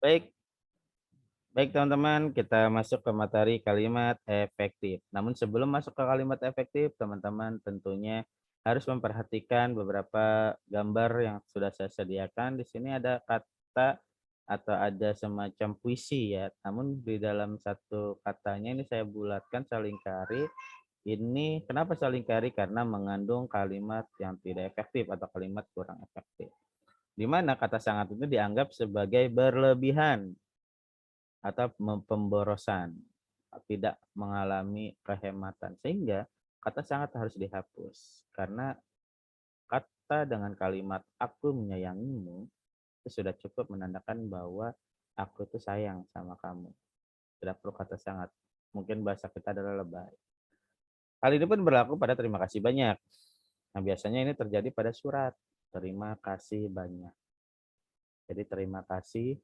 Baik, baik teman-teman, kita masuk ke materi kalimat efektif. Namun sebelum masuk ke kalimat efektif, teman-teman tentunya harus memperhatikan beberapa gambar yang sudah saya sediakan. Di sini ada kata atau ada semacam puisi ya. Namun di dalam satu katanya ini saya bulatkan, saya lingkari. Ini kenapa saya lingkari? Karena mengandung kalimat yang tidak efektif atau kalimat kurang efektif. Di mana kata sangat itu dianggap sebagai berlebihan atau pemborosan, tidak mengalami kehematan. Sehingga kata sangat harus dihapus. Karena kata dengan kalimat aku menyayangimu itu sudah cukup menandakan bahwa aku itu sayang sama kamu. Tidak perlu kata sangat. Mungkin bahasa kita adalah lebay. Hal ini pun berlaku pada terima kasih banyak. Nah, biasanya ini terjadi pada surat. Terima kasih banyak. Jadi terima kasih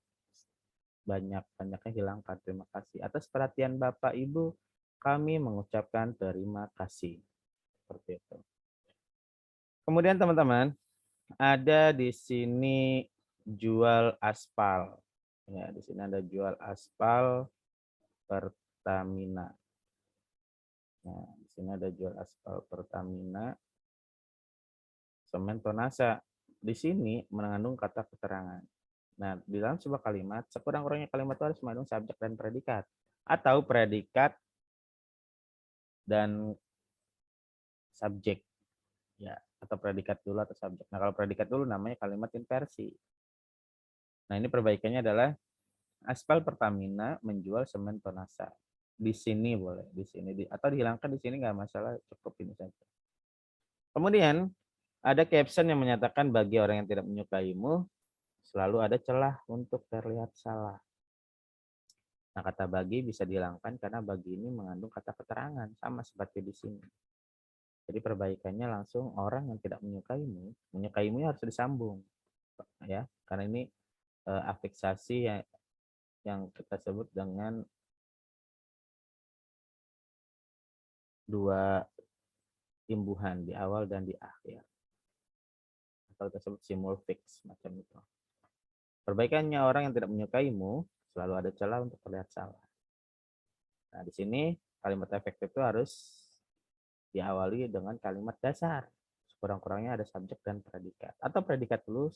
banyak-banyaknya hilangkan terima kasih. Atas perhatian Bapak Ibu, kami mengucapkan terima kasih. Seperti itu. Kemudian teman-teman, ada di sini jual aspal. Ya, di sini ada jual aspal Pertamina. Nah, di sini ada jual aspal Pertamina, semen tonasa. Di sini mengandung kata keterangan. Nah, di dalam sebuah kalimat, sekurang-kurangnya kalimat itu harus mengandung subjek dan predikat. Atau predikat dan subjek. Ya, atau predikat dulu atau subjek. Nah, kalau predikat dulu namanya kalimat inversi. Nah, ini perbaikannya adalah aspal Pertamina menjual semen tonasa. Di sini boleh, di sini atau dihilangkan di sini nggak masalah, cukup ini saja. Kemudian ada caption yang menyatakan bagi orang yang tidak menyukaimu selalu ada celah untuk terlihat salah. Nah, kata bagi bisa dihilangkan karena bagi ini mengandung kata keterangan sama seperti di sini. Jadi perbaikannya langsung orang yang tidak menyukaimu, menyukaimu harus disambung ya, karena ini afiksasi yang kita sebut dengan dua imbuhan di awal dan di akhir, atau kita sebut simulfix macam itu. Perbaikannya orang yang tidak menyukaimu selalu ada celah untuk terlihat salah. Nah, di sini kalimat efektif itu harus diawali dengan kalimat dasar. Kurang-kurangnya ada subjek dan predikat. Atau predikat dulu,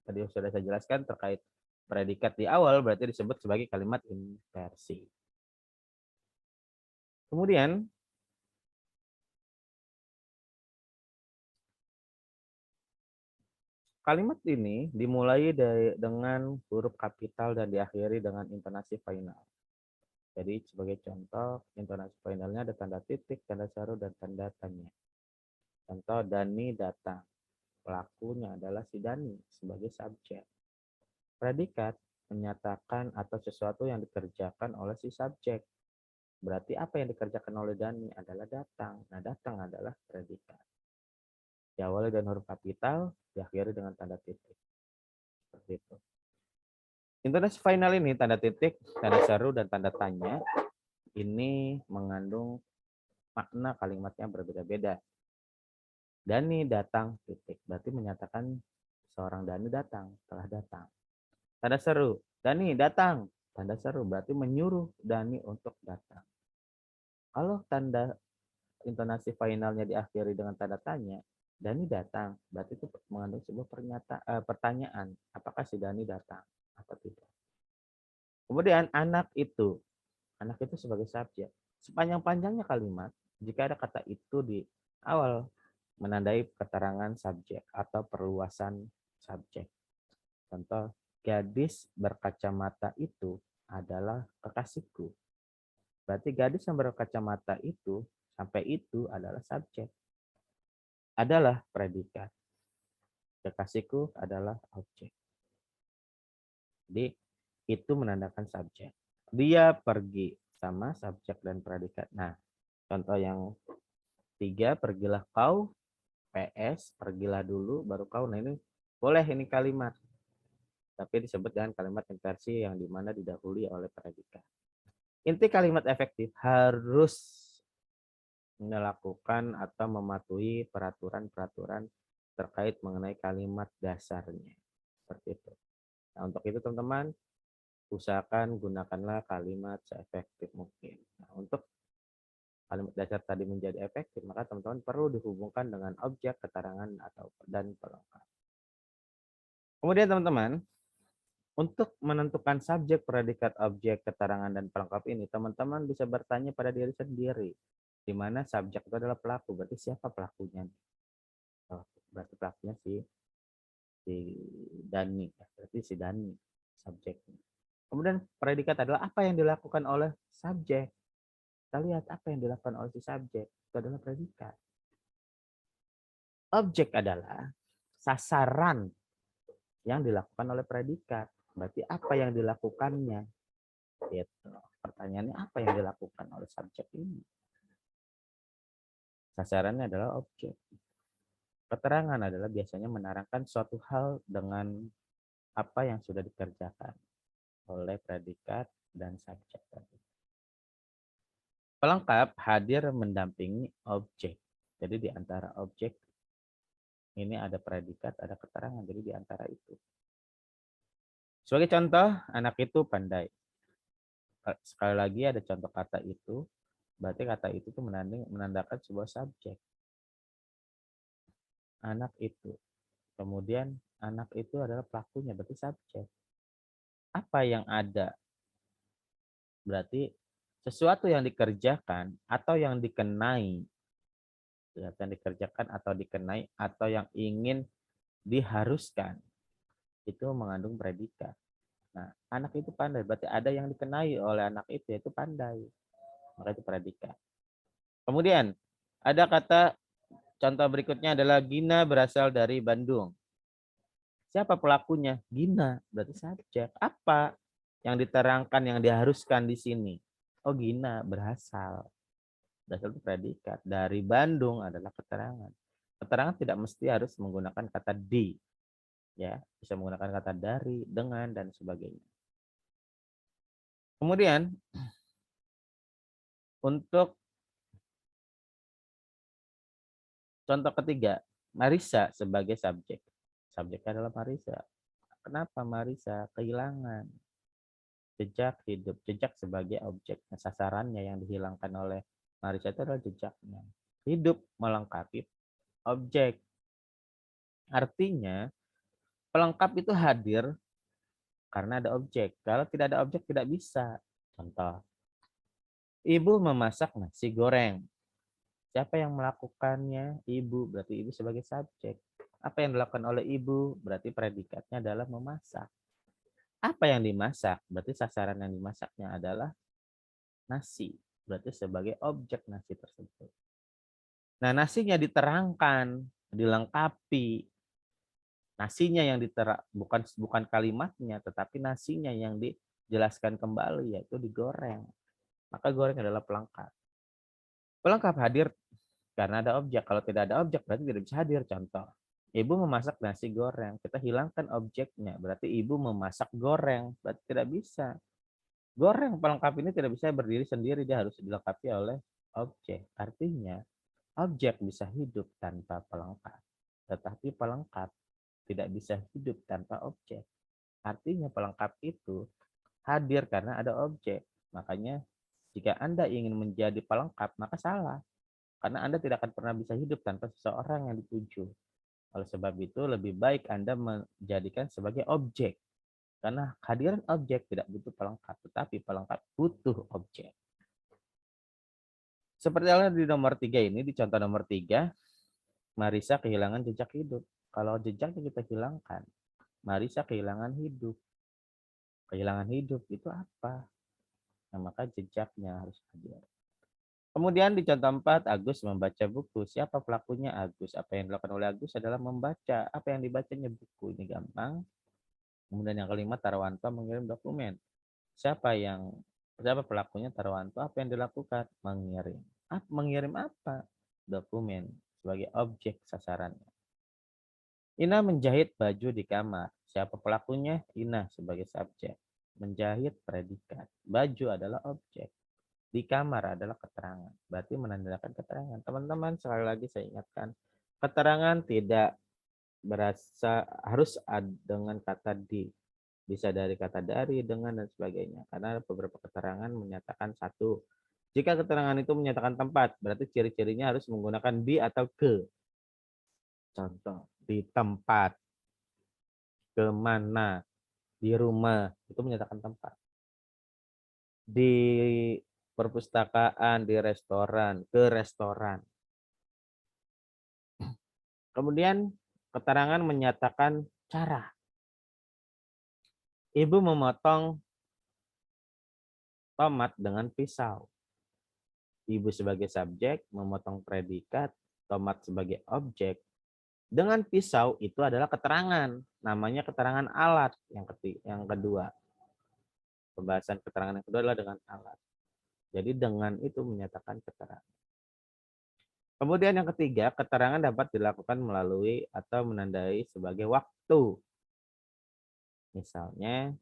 tadi sudah saya jelaskan terkait predikat di awal berarti disebut sebagai kalimat inversi. Kemudian kalimat ini dimulai dengan huruf kapital dan diakhiri dengan intonasi final. Jadi sebagai contoh, intonasi finalnya ada tanda titik, tanda seru, dan tanda tanya. Contoh, Dani datang. Pelakunya adalah si Dani sebagai subjek. Predikat menyatakan atau sesuatu yang dikerjakan oleh si subjek. Berarti apa yang dikerjakan oleh Dani adalah datang. Nah, datang adalah predikat. Diawali dengan huruf kapital, diakhiri dengan tanda titik. Seperti itu. Intonasi final ini, tanda titik, tanda seru, dan tanda tanya, ini mengandung makna kalimatnya berbeda-beda. Dani datang, titik. Berarti menyatakan seorang Dani datang, telah datang. Tanda seru, Dani datang. Tanda seru berarti menyuruh Dani untuk datang. Kalau tanda intonasi finalnya diakhiri dengan tanda tanya, Dani datang, berarti itu mengandung sebuah pertanyaan, apakah si Dani datang atau tidak. Kemudian anak itu sebagai subjek. Sepanjang-panjangnya kalimat, jika ada kata itu di awal, menandai keterangan subjek atau perluasan subjek. Contoh, gadis berkacamata itu adalah kekasihku. Berarti gadis yang berkacamata itu, sampai itu adalah subjek. Adalah predikat. Kekasihku adalah objek. Jadi, itu menandakan subjek. Dia pergi sama subjek dan predikat. Nah, contoh yang 3, pergilah kau, PS, pergilah dulu, baru kau. Nah, ini boleh ini kalimat. Tapi disebut dengan kalimat inversi yang dimana didahului oleh predikat. Inti kalimat efektif harus melakukan atau mematuhi peraturan-peraturan terkait mengenai kalimat dasarnya. Seperti itu. Nah, untuk itu teman-teman, usahakan gunakanlah kalimat seefektif mungkin. Nah, untuk kalimat dasar tadi menjadi efektif, maka teman-teman perlu dihubungkan dengan objek, keterangan, atau dan pelengkap. Kemudian teman-teman, untuk menentukan subjek, predikat, objek, keterangan, dan pelengkap ini, teman-teman bisa bertanya pada diri sendiri, di mana subjek itu adalah pelaku, berarti siapa pelakunya? Oh, berarti pelakunya si Dani, berarti si Dani subjeknya. Kemudian predikat adalah apa yang dilakukan oleh subjek. Kita lihat apa yang dilakukan oleh si subjek, itu adalah predikat. Objek adalah sasaran yang dilakukan oleh predikat. Berarti apa yang dilakukannya? Gitu. Pertanyaannya apa yang dilakukan oleh subjek ini? Sasarannya adalah objek. Keterangan adalah biasanya menerangkan suatu hal dengan apa yang sudah dikerjakan oleh predikat dan subjek. Pelengkap hadir mendampingi objek. Jadi di antara objek ini ada predikat, ada keterangan. Jadi di antara itu. Sebagai contoh, anak itu pandai. Sekali lagi ada contoh kata itu. Berarti kata itu tuh menandakan sebuah subjek. Anak itu. Kemudian anak itu adalah pelakunya, berarti subjek. Apa yang ada? Berarti sesuatu yang dikerjakan atau yang dikenai. Yang dikerjakan atau dikenai atau yang ingin diharuskan. Itu mengandung predikat. Nah, anak itu pandai. Berarti ada yang dikenai oleh anak itu, yaitu pandai. Maka itu predikat. Kemudian, ada kata contoh berikutnya adalah Gina berasal dari Bandung. Siapa pelakunya? Gina, berarti subjek. Apa yang diterangkan, yang diharuskan di sini? Oh, Gina berasal. Berasal itu predikat. Dari Bandung adalah keterangan. Keterangan tidak mesti harus menggunakan kata di. Ya, bisa menggunakan kata dari, dengan, dan sebagainya. Kemudian, untuk contoh ketiga, Marisa sebagai subjek. Subjeknya adalah Marisa. Kenapa Marisa? Kehilangan jejak hidup. Jejak sebagai objek. Nah, sasarannya yang dihilangkan oleh Marisa itu adalah jejaknya. Hidup melengkapi objek. Artinya, pelengkap itu hadir karena ada objek. Kalau tidak ada objek, tidak bisa. Contoh, ibu memasak nasi goreng. Siapa yang melakukannya? Ibu, berarti ibu sebagai subjek. Apa yang dilakukan oleh ibu? Berarti predikatnya adalah memasak. Apa yang dimasak? Berarti sasaran yang dimasaknya adalah nasi. Berarti sebagai objek nasi tersebut. Nah, nasinya diterangkan, dilengkapi. Nasinya yang bukan kalimatnya, tetapi nasinya yang dijelaskan kembali, yaitu digoreng. Maka goreng adalah pelengkap. Pelengkap hadir karena ada objek. Kalau tidak ada objek berarti tidak bisa hadir. Contoh, ibu memasak nasi goreng. Kita hilangkan objeknya. Berarti ibu memasak goreng. Berarti tidak bisa. Goreng pelengkap ini tidak bisa berdiri sendiri. Dia harus dilengkapi oleh objek. Artinya, objek bisa hidup tanpa pelengkap. Tetapi pelengkap tidak bisa hidup tanpa objek. Artinya pelengkap itu hadir karena ada objek. Makanya jika Anda ingin menjadi pelengkap, maka salah. Karena Anda tidak akan pernah bisa hidup tanpa seseorang yang dituju. Oleh sebab itu, lebih baik Anda menjadikan sebagai objek. Karena kehadiran objek tidak butuh pelengkap, tetapi pelengkap butuh objek. Seperti halnya di nomor 3 ini, di contoh nomor 3, Marisa kehilangan jejak hidup. Kalau jejaknya kita hilangkan, Marisa kehilangan hidup. Kehilangan hidup itu apa? Nah, maka jejaknya harus hadir. Kemudian di contoh 4, Agus membaca buku. Siapa pelakunya? Agus. Apa yang dilakukan oleh Agus adalah membaca. Apa yang dibacanya? Buku. Ini gampang. Kemudian yang kelima, Tarwanto mengirim dokumen. Siapa pelakunya? Tarwanto. Apa yang dilakukan? Mengirim. Mengirim apa? Dokumen sebagai objek sasarannya. Ina menjahit baju di kamar. Siapa pelakunya? Ina sebagai subjek. Menjahit predikat. Baju adalah objek. Di kamar adalah keterangan. Berarti menandakan keterangan. Teman-teman, sekali lagi saya ingatkan, keterangan tidak harus dengan kata di. bisa dari kata dari, dengan, dan sebagainya. Karena beberapa keterangan menyatakan satu. Jika keterangan itu menyatakan tempat, berarti ciri-cirinya harus menggunakan di atau ke. Contoh, di tempat, ke mana, di rumah, itu menyatakan tempat. Di perpustakaan, di restoran, ke restoran. Kemudian keterangan menyatakan cara. Ibu memotong tomat dengan pisau. Ibu sebagai subjek, memotong predikat, tomat sebagai objek. Dengan pisau itu adalah keterangan, namanya keterangan alat yang kedua. Pembahasan keterangan yang kedua adalah dengan alat. Jadi dengan itu menyatakan keterangan. Kemudian yang ketiga, keterangan dapat dilakukan melalui atau menandai sebagai waktu. Misalnya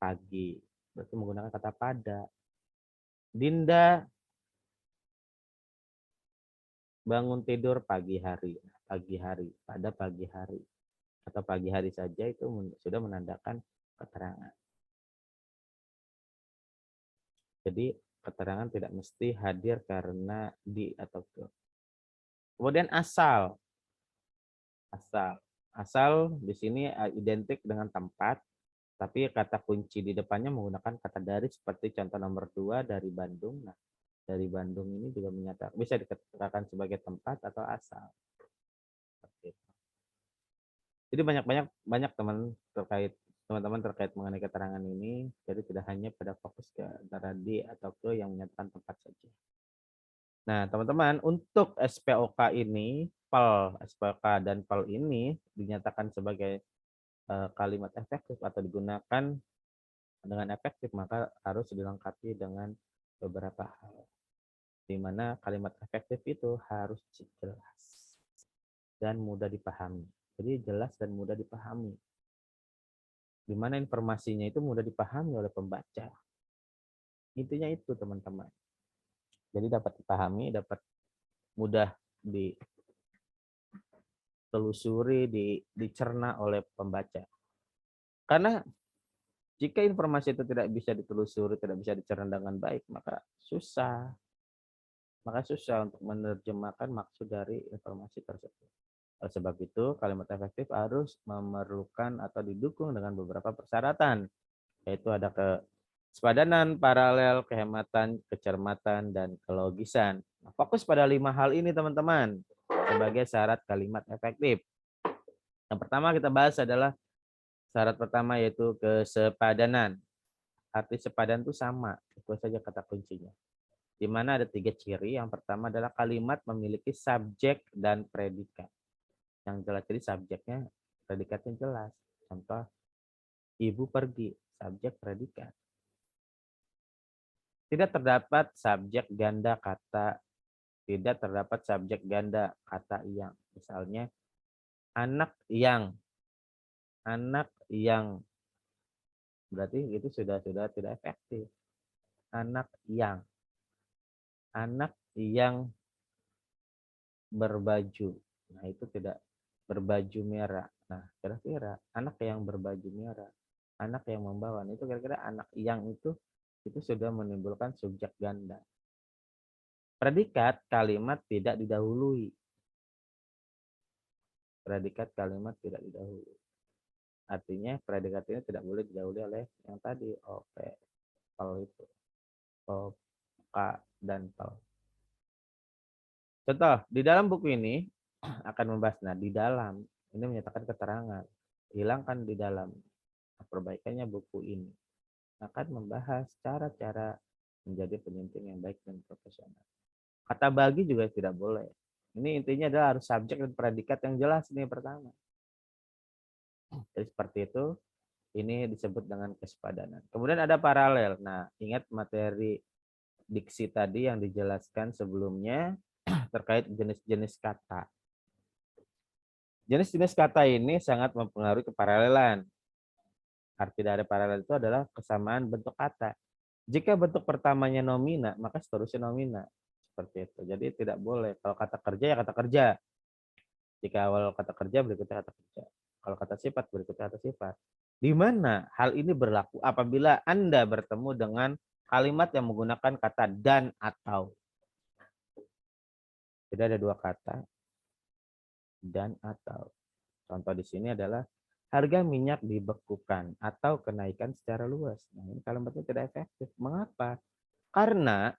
pagi, berarti menggunakan kata pada. Dinda bangun tidur pagi hari, pada pagi hari. Atau pagi hari saja itu sudah menandakan keterangan. Jadi keterangan tidak mesti hadir karena di atau ke. Kemudian asal. Asal di sini identik dengan tempat, tapi kata kunci di depannya menggunakan kata dari seperti contoh nomor 2 dari Bandung. Nah, dari Bandung ini juga menyatakan bisa dikatakan sebagai tempat atau asal. Jadi banyak teman-teman terkait mengenai keterangan ini. Jadi tidak hanya pada fokus ke antara di atau ke yang menyatakan tempat saja. Nah, teman-teman, untuk SPOK ini, PAL, SPOK dan PAL ini dinyatakan sebagai kalimat efektif atau digunakan dengan efektif, maka harus dilengkapi dengan beberapa hal. Di mana kalimat efektif itu harus jelas dan mudah dipahami. Jadi jelas dan mudah dipahami. Di mana informasinya itu mudah dipahami oleh pembaca. Intinya itu, teman-teman. Jadi dapat dipahami, dapat mudah ditelusuri, dicerna oleh pembaca. Karena jika informasi itu tidak bisa ditelusuri, tidak bisa dicerna dengan baik, maka susah untuk menerjemahkan maksud dari informasi tersebut. Oleh sebab itu, kalimat efektif harus memerlukan atau didukung dengan beberapa persyaratan, yaitu ada kesepadanan, paralel, kehematan, kecermatan, dan kelogisan. Nah, fokus pada 5 hal ini, teman-teman, sebagai syarat kalimat efektif. Yang pertama kita bahas adalah syarat pertama, yaitu kesepadanan. Arti sepadan itu sama, itu saja kata kuncinya. Di mana ada 3 ciri. Yang pertama adalah kalimat memiliki subjek dan predikat. Yang jelas, jadi subjeknya, predikatnya jelas. Contoh, ibu pergi, subjek predikat. Tidak terdapat subjek ganda kata yang. Misalnya anak yang berarti itu sudah tidak efektif. Anak yang berbaju, nah itu tidak berbaju merah. Nah, kira-kira anak yang berbaju merah, anak yang membawa, nah, itu kira-kira anak yang itu sudah menimbulkan subjek ganda. Predikat kalimat tidak didahului. Artinya predikat ini tidak boleh didahului oleh yang tadi OP, PAL itu. OK dan PAL. Contoh, di dalam buku ini akan membahas, nah di dalam ini menyatakan keterangan, hilangkan di dalam, perbaikannya buku ini akan membahas cara-cara menjadi penyunting yang baik dan profesional. Kata bagi juga tidak boleh. Ini intinya adalah harus subjek dan predikat yang jelas, ini pertama. Jadi seperti itu, ini disebut dengan kesepadanan. Kemudian ada paralel. Nah, ingat materi diksi tadi yang dijelaskan sebelumnya terkait jenis-jenis kata. Jenis-jenis kata ini sangat mempengaruhi keparalelan. Arti dari paralel itu adalah kesamaan bentuk kata. Jika bentuk pertamanya nomina, maka seterusnya nomina. Seperti itu. Jadi tidak boleh. Kalau kata kerja, ya kata kerja. Jika awal kata kerja, berikutnya kata kerja. Kalau kata sifat, berikutnya kata sifat. Di mana hal ini berlaku apabila Anda bertemu dengan kalimat yang menggunakan kata dan atau. Jadi ada dua kata, dan atau. Contoh di sini adalah harga minyak dibekukan atau kenaikan secara luas. Nah, ini kalimatnya tidak efektif. Mengapa? Karena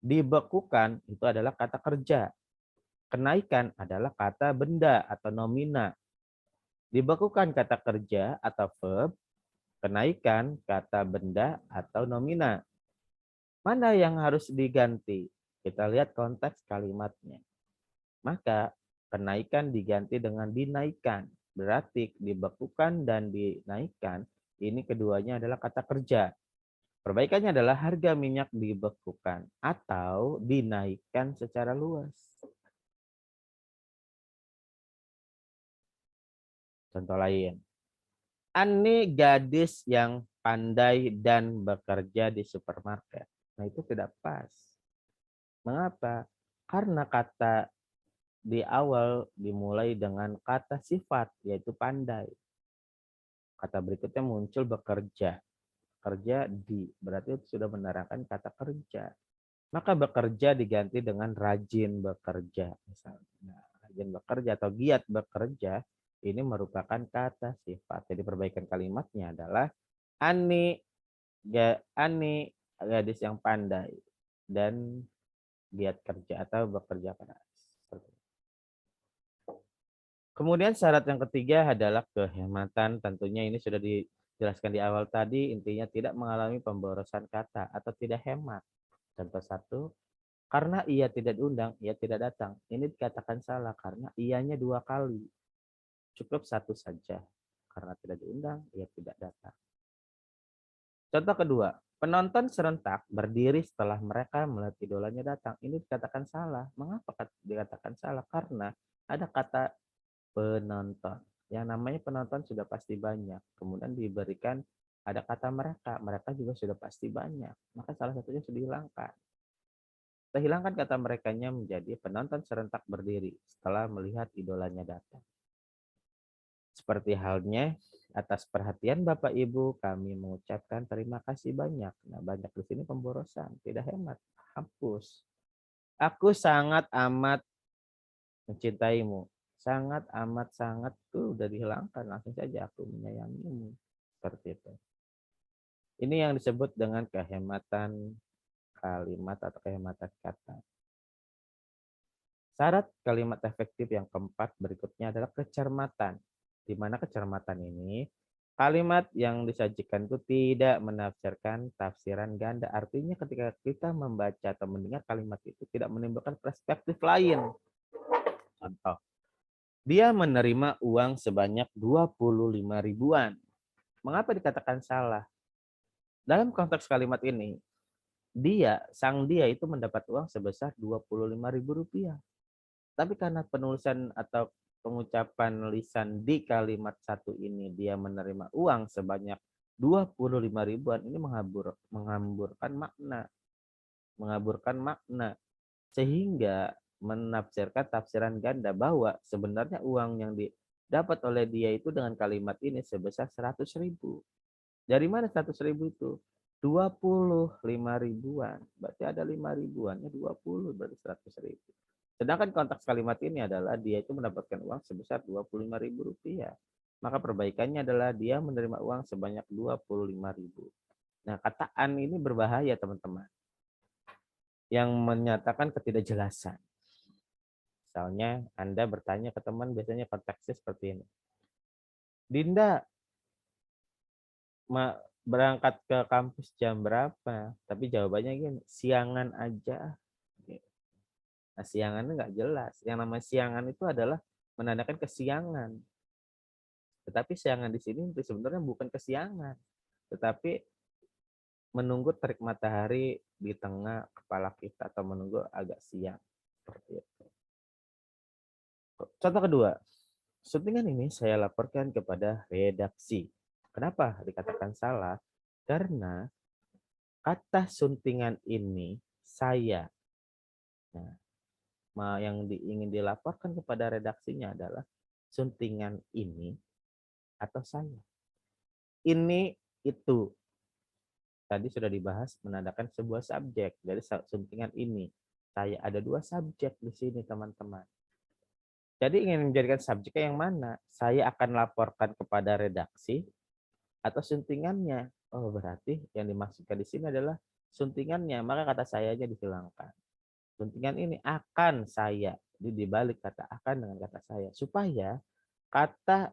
dibekukan itu adalah kata kerja. Kenaikan adalah kata benda atau nomina. Dibekukan kata kerja atau verb, kenaikan kata benda atau nomina. Mana yang harus diganti? Kita lihat konteks kalimatnya. Maka kenaikan diganti dengan dinaikkan. Berarti dibekukan dan dinaikkan, ini keduanya adalah kata kerja. Perbaikannya adalah harga minyak dibekukan atau dinaikkan secara luas. Contoh lain. Ani gadis yang pandai dan bekerja di supermarket. Nah, itu tidak pas. Mengapa? Karena kata di awal dimulai dengan kata sifat, yaitu pandai. Kata berikutnya muncul bekerja. Kerja di, berarti itu sudah menerangkan kata kerja. Maka bekerja diganti dengan rajin bekerja. Misalnya, nah, rajin bekerja atau giat bekerja, ini merupakan kata sifat. Jadi perbaikan kalimatnya adalah Ani, Ani gadis yang pandai dan giat kerja atau bekerja keras. Kemudian syarat yang ketiga adalah kehematan. Tentunya ini sudah dijelaskan di awal tadi, intinya tidak mengalami pemborosan kata atau tidak hemat. Contoh satu, karena ia tidak diundang, ia tidak datang. Ini dikatakan salah karena ianya dua kali. Cukup satu saja. Karena tidak diundang, ia tidak datang. Contoh kedua, penonton serentak berdiri setelah mereka melihat idolanya datang. Ini dikatakan salah. Mengapa dikatakan salah? Karena ada kata penonton. Yang namanya penonton sudah pasti banyak. Kemudian diberikan ada kata mereka. Mereka juga sudah pasti banyak. Maka salah satunya sudah dihilangkan. Kita hilangkan kata merekanya menjadi penonton serentak berdiri setelah melihat idolanya datang. Seperti halnya atas perhatian Bapak Ibu, kami mengucapkan terima kasih banyak. Nah, banyak di sini pemborosan, tidak hemat, hapus. Aku sangat amat mencintaimu. Sangat amat sangat tuh udah dihilangkan, langsung saja aku menyayangimu. Seperti itu. Ini yang disebut dengan kehematan kalimat atau kehematan kata. Syarat kalimat efektif yang keempat berikutnya adalah kecermatan. Di mana kecermatan ini, kalimat yang disajikan itu tidak menafsirkan tafsiran ganda. Artinya ketika kita membaca atau mendengar kalimat itu tidak menimbulkan perspektif lain. Contoh, dia menerima uang sebanyak 25 ribuan. Mengapa dikatakan salah? Dalam konteks kalimat ini, sang dia itu mendapat uang sebesar 25 ribu rupiah. Tapi karena penulisan atau pengucapan lisan di kalimat satu ini dia menerima uang sebanyak 25 ribuan, ini menghamburkan makna. Mengaburkan makna. Sehingga menafsirkan tafsiran ganda bahwa sebenarnya uang yang didapat oleh dia itu dengan kalimat ini sebesar 100 ribu. Dari mana 100 ribu itu? 25 ribuan. Berarti ada 5 ribuannya 20, berarti 100 ribu. Sedangkan konteks kalimat ini adalah dia itu mendapatkan uang sebesar 25 ribu rupiah. Maka perbaikannya adalah dia menerima uang sebanyak 25 ribu. Nah, kata an ini berbahaya teman-teman. Yang menyatakan ketidakjelasan. Misalnya Anda bertanya ke teman, biasanya konteksnya seperti ini. Dinda, berangkat ke kampus jam berapa? Tapi jawabannya gini, siangan aja. Nah, siangan itu nggak jelas. Yang namanya siangan itu adalah menandakan kesiangan. Tetapi siangan di sini itu sebenarnya bukan kesiangan, tetapi menunggu terik matahari di tengah kepala kita atau menunggu agak siang. Seperti itu. Contoh kedua, syutingan ini saya laporkan kepada redaksi. Kenapa dikatakan salah? Karena kata suntingan ini saya. Nah, yang ingin dilaporkan kepada redaksinya adalah suntingan ini atau saya. ini, itu. Tadi sudah dibahas menandakan sebuah subjek dari suntingan ini. Saya ada 2 subjek di sini, teman-teman. Jadi ingin menjadikan subjeknya yang mana? Saya akan laporkan kepada redaksi atau suntingannya. Oh, berarti yang dimaksudkan di sini adalah suntingannya, maka kata sayanya dihilangkan. Suntingan ini akan saya, di balik kata akan dengan kata saya, supaya kata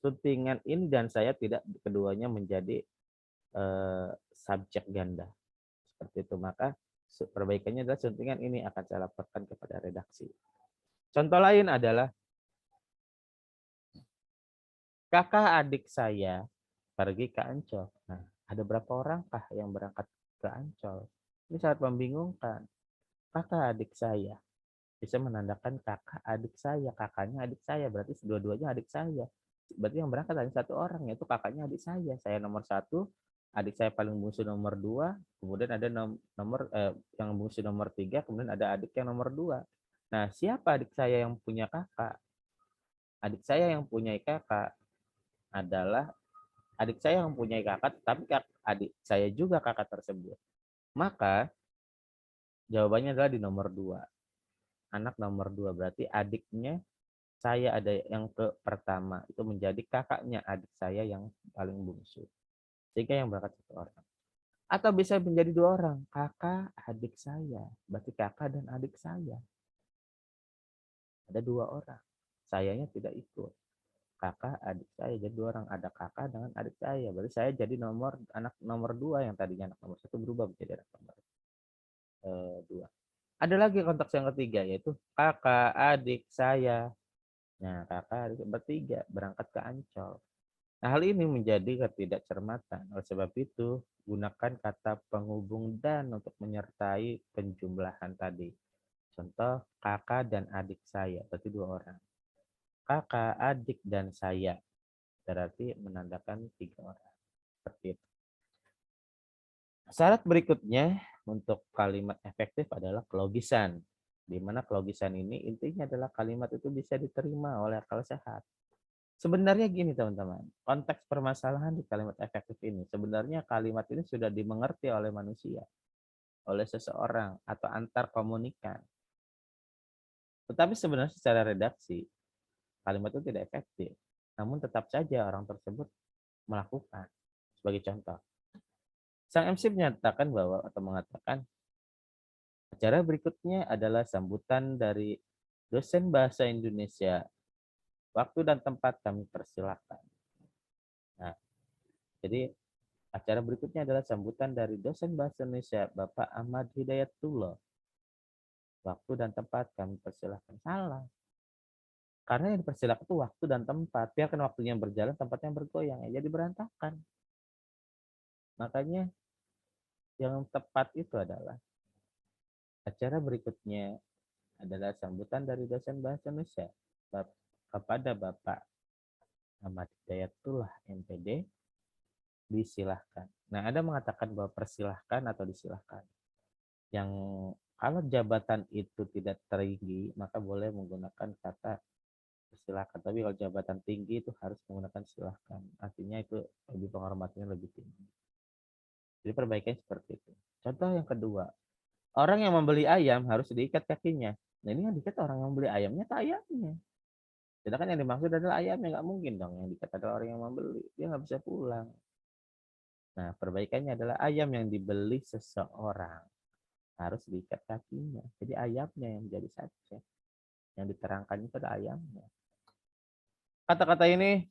suntingan ini dan saya tidak keduanya menjadi subjek ganda. Seperti itu. Maka perbaikannya adalah suntingan ini akan saya laporkan kepada redaksi. Contoh lain adalah kakak adik saya pergi ke Ancol. Nah, ada berapa orangkah yang berangkat ke Ancol? Ini sangat membingungkan. Kakak adik saya bisa menandakan kakak adik saya, kakaknya adik saya, berarti dua-duanya adik saya. Berarti yang berangkat hanya 1 orang, yaitu kakaknya adik saya nomor 1, adik saya paling bungsu nomor 2, kemudian ada nomor yang bungsu nomor 3, kemudian ada adik yang nomor 2. Nah, siapa adik saya yang punya kakak? Adik saya yang punya kakak adalah adik saya yang punya kakak, tapi adik saya juga kakak tersebut. Maka jawabannya adalah di nomor 2. Anak nomor 2 berarti adiknya saya ada yang ke pertama itu menjadi kakaknya adik saya yang paling bungsu, sehingga yang berangkat 1 orang. Atau bisa menjadi 2 orang, kakak adik saya, berarti kakak dan adik saya. Ada 2 orang, sayanya tidak ikut. Kakak adik saya jadi 2 orang, ada kakak dengan adik saya, berarti saya jadi anak nomor 2 yang tadinya anak nomor 1 berubah menjadi anak nomor 2. Ada lagi konteks yang ketiga, yaitu kakak adik saya. Nah, kakak adik bertiga berangkat ke Ancol. Nah, hal ini menjadi ketidakcermatan. Oleh sebab itu, gunakan kata penghubung dan untuk menyertai penjumlahan tadi. Contoh, kakak dan adik saya, berarti 2 orang. Kakak, adik, dan saya, berarti menandakan 3 orang. Seperti itu. Syarat berikutnya untuk kalimat efektif adalah kelogisan. Di mana kelogisan ini intinya adalah kalimat itu bisa diterima oleh akal sehat. Sebenarnya gini teman-teman, konteks permasalahan di kalimat efektif ini, sebenarnya kalimat ini sudah dimengerti oleh manusia, oleh seseorang, atau antar komunikan. Tetapi sebenarnya secara redaksi, kalimat itu tidak efektif. Namun tetap saja orang tersebut melakukan. Sebagai contoh, sang MC menyatakan bahwa atau mengatakan, acara berikutnya adalah sambutan dari dosen bahasa Indonesia. Waktu dan tempat kami persilakan. Nah, jadi acara berikutnya adalah sambutan dari dosen bahasa Indonesia, Bapak Ahmad Hidayatullah. Waktu dan tempat kami persilahkan. Salah. Karena yang dipersilakan itu waktu dan tempat. Biarkan waktunya berjalan, tempatnya bergoyang. Ya, jadi berantakan. Makanya yang tepat itu adalah acara berikutnya adalah sambutan dari dosen bahasa Indonesia kepada Bapak Ahmad Hidayatullah MPD, disilahkan. Nah, ada mengatakan bahwa persilahkan atau disilahkan. Yang kalau jabatan itu tidak tinggi, maka boleh menggunakan kata silakan. Tapi kalau jabatan tinggi itu harus menggunakan silahkan. Artinya itu lebih penghormatannya lebih tinggi. Jadi perbaikan seperti itu. Contoh yang kedua, orang yang membeli ayam harus diikat kakinya. Nah, ini yang diikat orang yang membeli ayamnya tak ayamnya. Sedangkan yang dimaksud adalah ayamnya, nggak mungkin dong yang diikat adalah orang yang membeli. Dia nggak bisa pulang. Nah, perbaikannya adalah ayam yang dibeli seseorang harus diikat kakinya. Jadi ayamnya yang menjadi subjek. Yang diterangkan itu adalah ayamnya. Kata-kata ini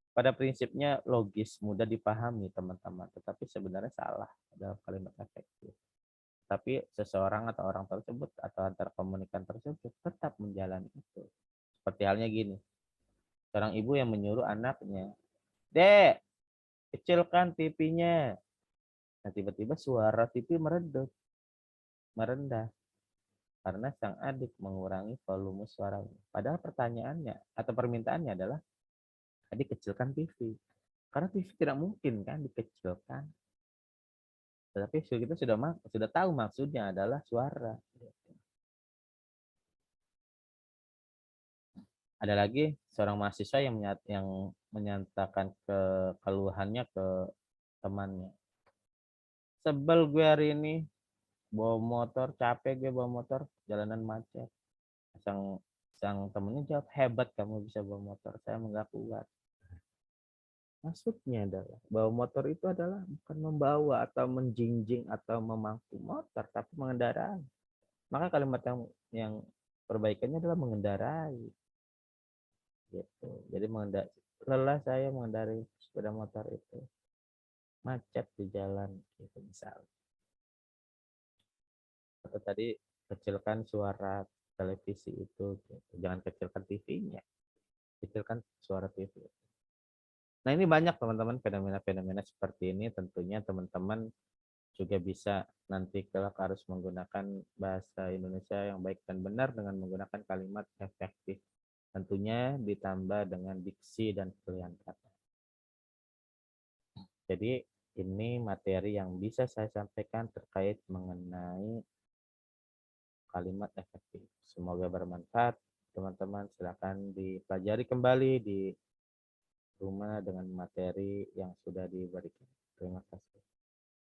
pada prinsipnya logis, mudah dipahami teman-teman. Tetapi sebenarnya salah dalam kalimat efektif. Tapi seseorang atau orang tersebut atau antar komunikan tersebut tetap menjalani itu. Seperti halnya gini. Seorang ibu yang menyuruh anaknya, Dek, kecilkan TV-nya. Nah, tiba-tiba suara TV merendah. Karena sang adik mengurangi volume suaranya. Padahal pertanyaannya atau permintaannya adalah, adik kecilkan TV. Karena TV tidak mungkin kan dikecilkan. Tetapi kita sudah tahu maksudnya adalah suara. Ada lagi seorang mahasiswa yang menyatakan keluhannya ke temannya. Sebel gue hari ini, bawa motor, capek gue bawa motor, jalanan macet. Sang sang temennya jawab, hebat kamu bisa bawa motor, saya nggak kuat. Maksudnya adalah bawa motor itu adalah bukan membawa atau menjinjing atau memangku motor, tapi mengendarai. Maka kalimat yang perbaikannya adalah mengendarai. Gitu. Jadi lelah saya mengendarai sepeda motor itu, macet di jalan gitu misal. Atau tadi kecilkan suara televisi itu, gitu. Jangan kecilkan TV-nya, kecilkan suara TV. Nah ini banyak teman-teman fenomena-fenomena seperti ini. Tentunya teman-teman juga bisa nanti kelak harus menggunakan bahasa Indonesia yang baik dan benar dengan menggunakan kalimat efektif. Tentunya ditambah dengan diksi dan pilihan kata. Jadi ini materi yang bisa saya sampaikan terkait mengenai kalimat efektif. Semoga bermanfaat. Teman-teman silakan dipelajari kembali di rumah dengan materi yang sudah diberikan. Terima kasih.